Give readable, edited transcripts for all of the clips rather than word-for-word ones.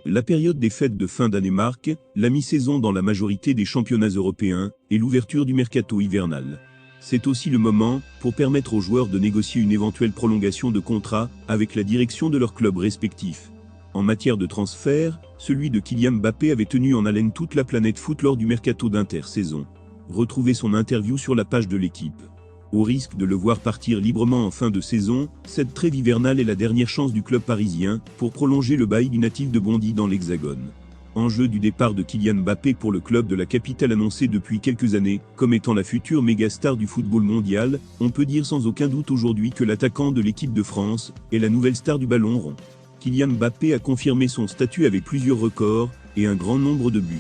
La période des fêtes de fin d'année marque la mi-saison dans la majorité des championnats européens et l'ouverture du mercato hivernal. C'est aussi le moment pour permettre aux joueurs de négocier une éventuelle prolongation de contrat avec la direction de leur club respectif. En matière de transfert, celui de Kylian Mbappé avait tenu en haleine toute la planète foot lors du mercato d'intersaison. Retrouvez son interview sur la page de l'équipe. Au risque de le voir partir librement en fin de saison, cette trêve hivernale est la dernière chance du club parisien pour prolonger le bail du natif de Bondy dans l'Hexagone. Enjeu du départ de Kylian Mbappé pour le club de la capitale annoncé depuis quelques années comme étant la future mégastar du football mondial, on peut dire sans aucun doute aujourd'hui que l'attaquant de l'équipe de France est la nouvelle star du ballon rond. Kylian Mbappé a confirmé son statut avec plusieurs records et un grand nombre de buts.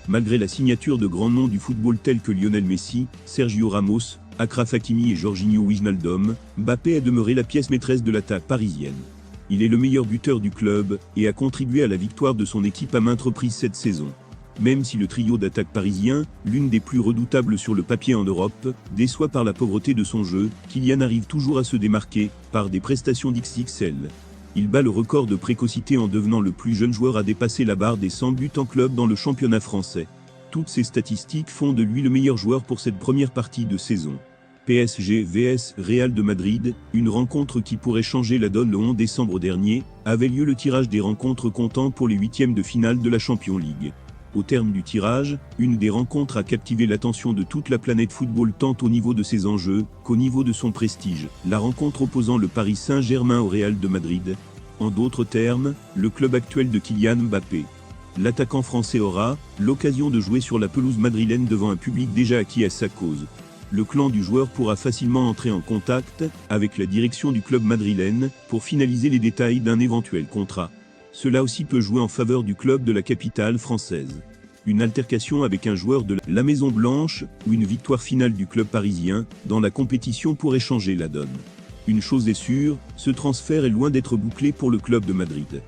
Malgré la signature de grands noms du football tels que Lionel Messi, Sergio Ramos, Achraf Hakimi et Jorginho Wijnaldum, Mbappé a demeuré la pièce maîtresse de l'attaque parisienne. Il est le meilleur buteur du club et a contribué à la victoire de son équipe à maintes reprises cette saison. Même si le trio d'attaque parisien, l'une des plus redoutables sur le papier en Europe, déçoit par la pauvreté de son jeu, Kylian arrive toujours à se démarquer par des prestations d'XXL. Il bat le record de précocité en devenant le plus jeune joueur à dépasser la barre des 100 buts en club dans le championnat français. Toutes ces statistiques font de lui le meilleur joueur pour cette première partie de saison. PSG vs Real de Madrid, une rencontre qui pourrait changer la donne le 11 décembre dernier, avait lieu le tirage des rencontres comptant pour les huitièmes de finale de la Champions League. Au terme du tirage, une des rencontres a captivé l'attention de toute la planète football tant au niveau de ses enjeux qu'au niveau de son prestige, la rencontre opposant le Paris Saint-Germain au Real de Madrid. En d'autres termes, le club actuel de Kylian Mbappé. L'attaquant français aura l'occasion de jouer sur la pelouse madrilène devant un public déjà acquis à sa cause. Le clan du joueur pourra facilement entrer en contact avec la direction du club madrilène pour finaliser les détails d'un éventuel contrat. Cela aussi peut jouer en faveur du club de la capitale française. Une altercation avec un joueur de la Maison Blanche ou une victoire finale du club parisien dans la compétition pourrait changer la donne. Une chose est sûre, ce transfert est loin d'être bouclé pour le club de Madrid.